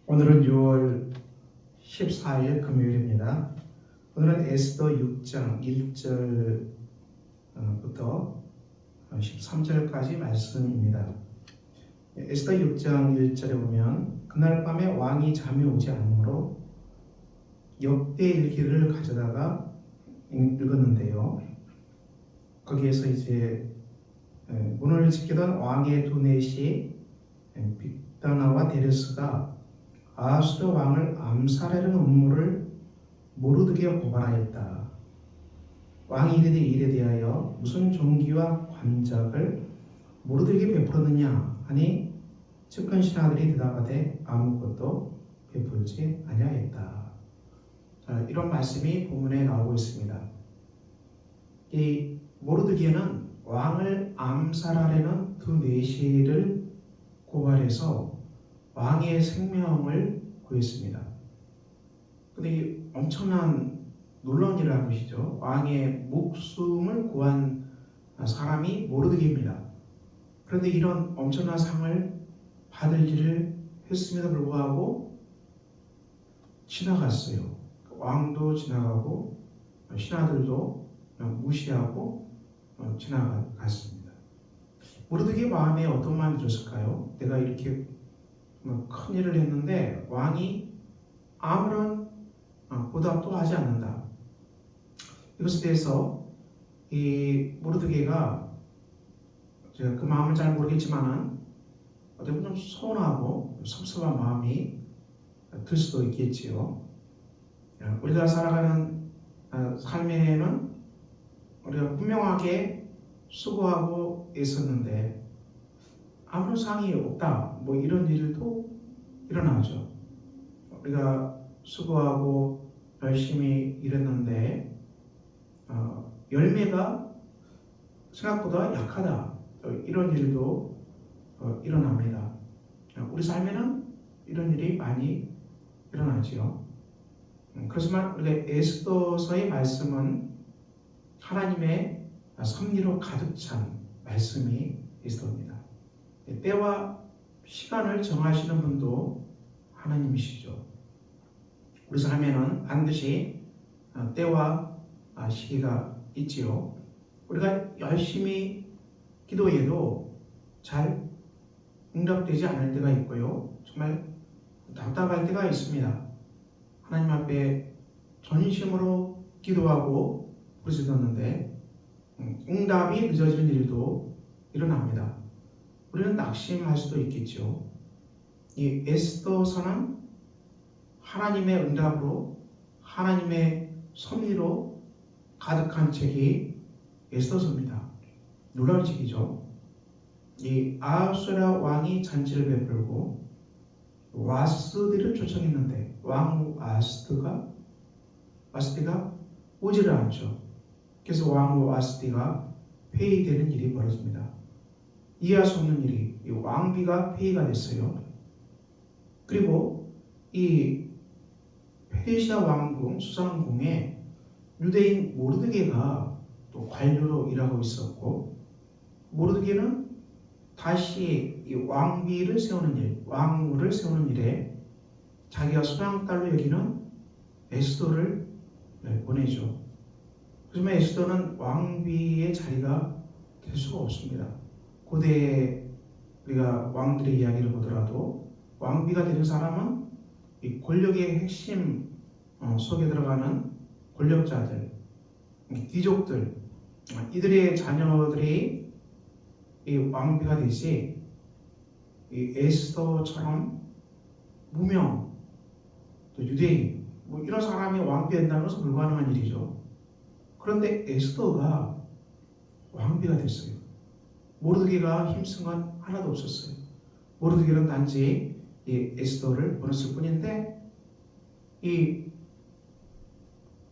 오늘은 6월 14일 금요일입니다. 오늘은 에스더 6장 1절부터 13절까지 말씀입니다. 에스더 6장 1절에 보면 그날 밤에 왕이 잠이 오지 않으므로 역대 일기를 가져다가 읽었는데요. 거기에서 이제 문을 지키던 왕의 두 내시 빅다나와 데레스가 아하수르 왕을 암살하려는 음모를 모르드게에 고발하였다. 왕이 이에 대하여 무슨 종기와 관작을 모르드게에게 베풀었느냐 하니 측근 신하들이 대답하되 아무것도 베풀지 아니하였다. 이런 말씀이 본문에 나오고 있습니다. 이 모르드게는 왕을 암살하려는 두 내시를 고발해서 왕의 생명을 구했습니다. 그런데 이 엄청난 놀라운 일을 한 것이죠. 왕의 목숨을 구한 사람이 모르드게입니다. 그런데 이런 엄청난 상을 받을 일을 했음에도 불구하고 지나갔어요. 왕도 지나가고 신하들도 무시하고 지나갔습니다. 모르드게 마음에 어떤 마음이 들었을까요? 내가 이렇게 큰 일을 했는데 왕이 아무런 보답도 하지 않는다. 이것에 대해서 이 모르드게가 제가 그 마음을 잘 모르겠지만은 어떻게 보면 좀 서운하고 섭섭한 마음이 들 수도 있겠지요. 우리가 살아가는 삶에는 우리가 분명하게 수고하고 애썼는데 아무런 상이 없다. 이런 일도 일어나죠. 우리가 수고하고 열심히 일했는데 열매가 생각보다 약하다. 이런 일도 일어납니다. 우리 삶에는 이런 일이 많이 일어나지요. 그렇지만 우리가 에스더서의 말씀은 하나님의 섭리로 가득 찬 말씀이 에스더입니다. 때와 시간을 정하시는 분도 하나님이시죠. 우리 삶에는 반드시 때와 시기가 있지요. 우리가 열심히 기도해도 잘 응답되지 않을 때가 있고요. 정말 답답할 때가 있습니다. 하나님 앞에 전심으로 기도하고 부르짖었는데 응답이 늦어지는 일도 일어납니다. 우리는 낙심할 수도 있겠죠. 이 에스더서는 하나님의 응답으로 하나님의 섭리로 가득한 책이 에스더서입니다. 놀라운 책이죠. 이 아하수르 왕이 잔치를 베풀고 와스디를 초청했는데 왕후 와스디가 오지를 않죠. 그래서 왕후 와스디가 폐위되는 일이 벌어집니다. 이해할 수 없는 일이 이 왕비가 폐위가 됐어요. 그리고 이 페르시아 왕궁 수상궁에 유대인 모르드게가 또 관료로 일하고 있었고 모르드게는 다시 이 왕비를 세우는 일, 왕후를 세우는 일에 자기가 소양딸로 여기는 에스더를 보내죠. 하지만 에스더는 왕비의 자리가 될 수가 없습니다. 고대 우리가 왕들의 이야기를 보더라도 왕비가 되는 사람은 이 권력의 핵심 속에 들어가는 권력자들, 귀족들, 이들의 자녀들이 이 왕비가 되지 이 에스더처럼 무명, 또 유대인 이런 사람이 왕비가 된다는 것은 불가능한 일이죠. 그런데 에스더가 왕비가 됐어요. 모르드게가 힘쓴 건 하나도 없었어요. 모르드게는 단지 이 에스더를 보냈을 뿐인데 이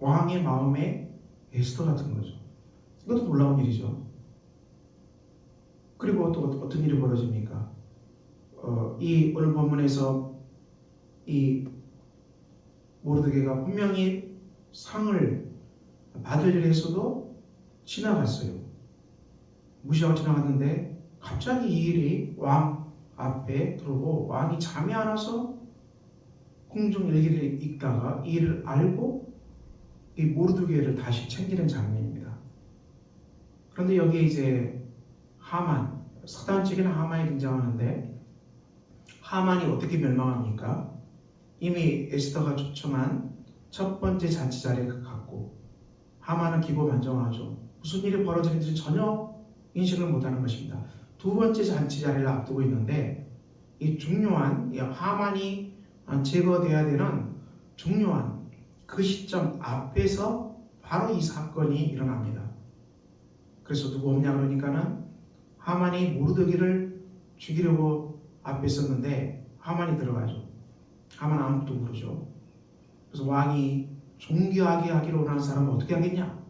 왕의 마음에 에스더 같은 거죠. 이것도 놀라운 일이죠. 그리고 또 어떤 일이 벌어집니까? 이 오늘 본문에서 이 모르드게가 분명히 상을 받을 일에서도 지나갔어요. 무시하고 지나갔는데 갑자기 이 일이 왕 앞에 들어오고 왕이 잠이 안 와서 궁중 일기를 읽다가 이 일을 알고 이 모르드게를 다시 챙기는 장면입니다. 그런데 여기에 이제 하만, 사단 측에는 하만이 등장하는데 하만이 어떻게 멸망합니까? 이미 에스더가 초청한 첫 번째 잔치 자리에 갔고 하만은 기고만장하죠. 무슨 일이 벌어지는지 전혀 인식을 못하는 것입니다. 두 번째 잔치 자리를 앞두고 있는데 이 중요한 이 하만이 제거돼야 되는 중요한 그 시점 앞에서 바로 이 사건이 일어납니다. 그래서 누구 없냐 그러니까는 하만이 모르드게를 죽이려고 앞에 섰는데 하만이 들어가죠. 하만 아무것도 모르죠. 그래서 왕이 존귀하게 하기로 원하는 사람은 어떻게 하겠냐?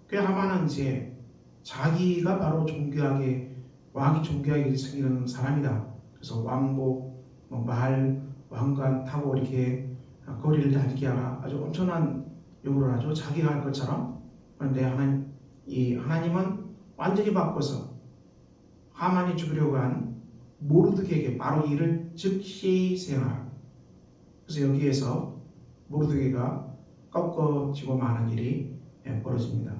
그 하만은 이제 자기가 바로 존귀하게 왕이 존귀하게 생기는 사람이다. 그래서 왕복, 말, 왕관 타고 이렇게 거리를 다니게 하라. 아주 엄청난 요구를 하죠. 자기가 할 것처럼. 그런데 하나님은 완전히 바꿔서 하만이 죽이려고 한 모르드게에게 바로 이를 즉시 수행하라. 그래서 여기에서 모르드게가 꺾어지고 마는 일이 벌어집니다.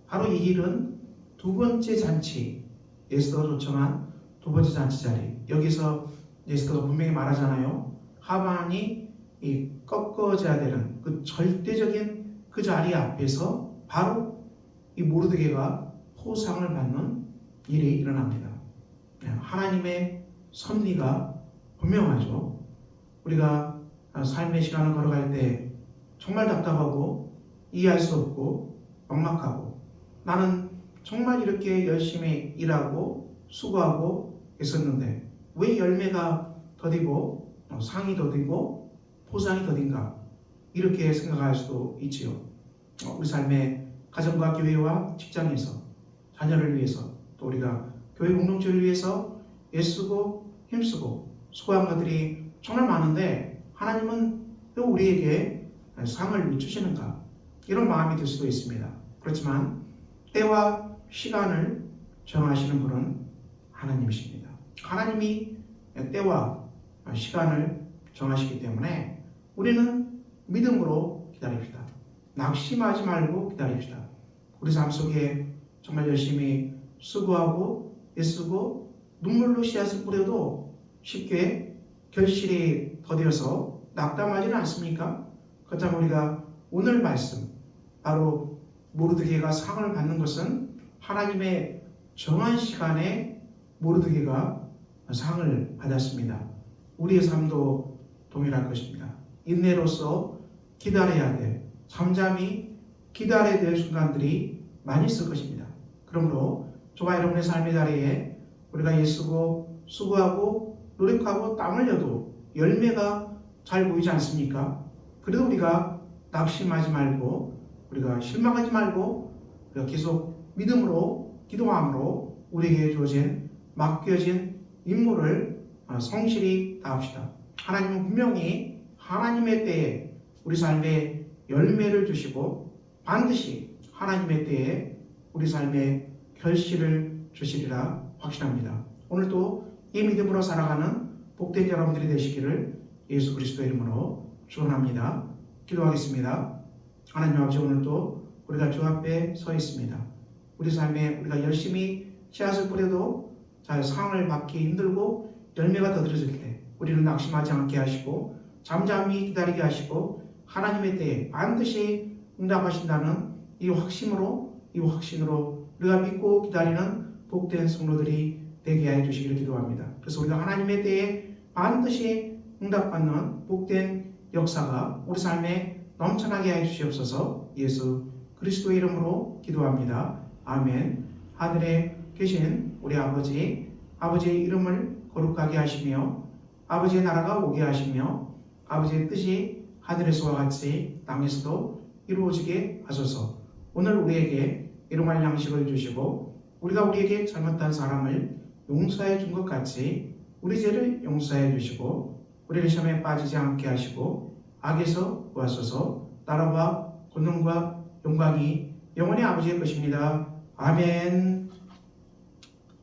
바로 이 일은 두 번째 잔치, 에스더가 초청한 두 번째 잔치 자리. 여기서 에스더가 분명히 말하잖아요. 하만이 이 꺾어져야 되는 그 절대적인 그 자리 앞에서 바로 이 모르드게가 포상을 받는 일이 일어납니다. 하나님의 섭리가 분명하죠. 우리가 삶의 시간을 걸어갈 때 정말 답답하고 이해할 수 없고 막막하고 나는 정말 이렇게 열심히 일하고 수고하고 있었는데 왜 열매가 더디고 상이 더디고 포상이 더딘가 이렇게 생각할 수도 있지요. 우리 삶의 가정과 교회와 직장에서 자녀를 위해서 또 우리가 교회 공동체를 위해서 애쓰고 힘쓰고 수고한 것들이 정말 많은데 하나님은 왜 우리에게 상을 못 주시는가 이런 마음이 들 수도 있습니다. 그렇지만 때와 시간을 정하시는 분은 하나님이십니다. 하나님이 때와 시간을 정하시기 때문에 우리는 믿음으로 기다립시다. 낙심하지 말고 기다립시다. 우리 삶 속에 정말 열심히 수고하고 애쓰고 눈물로 씨앗을 뿌려도 쉽게 결실이 더디어서 낙담하지는 않습니까? 그렇다면 우리가 오늘 말씀 바로 모르드게가 상을 받는 것은 하나님의 정한 시간에 모르드게가 상을 받았습니다. 우리의 삶도 동일할 것입니다. 인내로서 기다려야 될, 잠잠히 기다려야 될 순간들이 많이 있을 것입니다. 그러므로 저와 여러분의 삶의 자리에 우리가 애쓰고 수고하고 노력하고 땀 흘려도 열매가 잘 보이지 않습니까? 그래도 우리가 낙심하지 말고 우리가 실망하지 말고 우리가 계속 믿음으로 기도함으로 우리에게 주어진 맡겨진 임무를 성실히 다합시다. 하나님은 분명히 하나님의 때에 우리 삶에 열매를 주시고 반드시 하나님의 때에 우리 삶에 결실을 주시리라 확신합니다. 오늘도 이 믿음으로 살아가는 복된 여러분들이 되시기를 예수 그리스도의 이름으로 축원합니다. 기도하겠습니다. 하나님 아버지, 오늘도 우리가 주 앞에 서 있습니다. 우리 삶에 우리가 열심히 씨앗을 뿌려도 잘 상을 받기 힘들고 열매가 더들어질 때 우리는 낙심하지 않게 하시고 잠잠히 기다리게 하시고 하나님의 때에 반드시 응답하신다는 이 확신으로 우리가 믿고 기다리는 복된 성도들이 되게 해 주시기를 기도합니다. 그래서 우리가 하나님의 때에 반드시 응답받는 복된 역사가 우리 삶에 넘쳐나게 해 주시옵소서. 예수 그리스도의 이름으로 기도합니다. 아멘. 하늘에 계신 우리 아버지의 이름을 거룩하게 하시며 아버지의 나라가 오게 하시며 아버지의 뜻이 하늘에서와 같이 땅에서도 이루어지게 하소서. 오늘 우리에게 일용할 양식을 주시고 우리가 우리에게 잘못한 사람을 용서해 준 것 같이 우리 죄를 용서해 주시고 우리를 시험에 빠지지 않게 하시고 악에서 구하소서. 나라와 권능과 영광이 영원히 아버지의 것입니다. 아멘.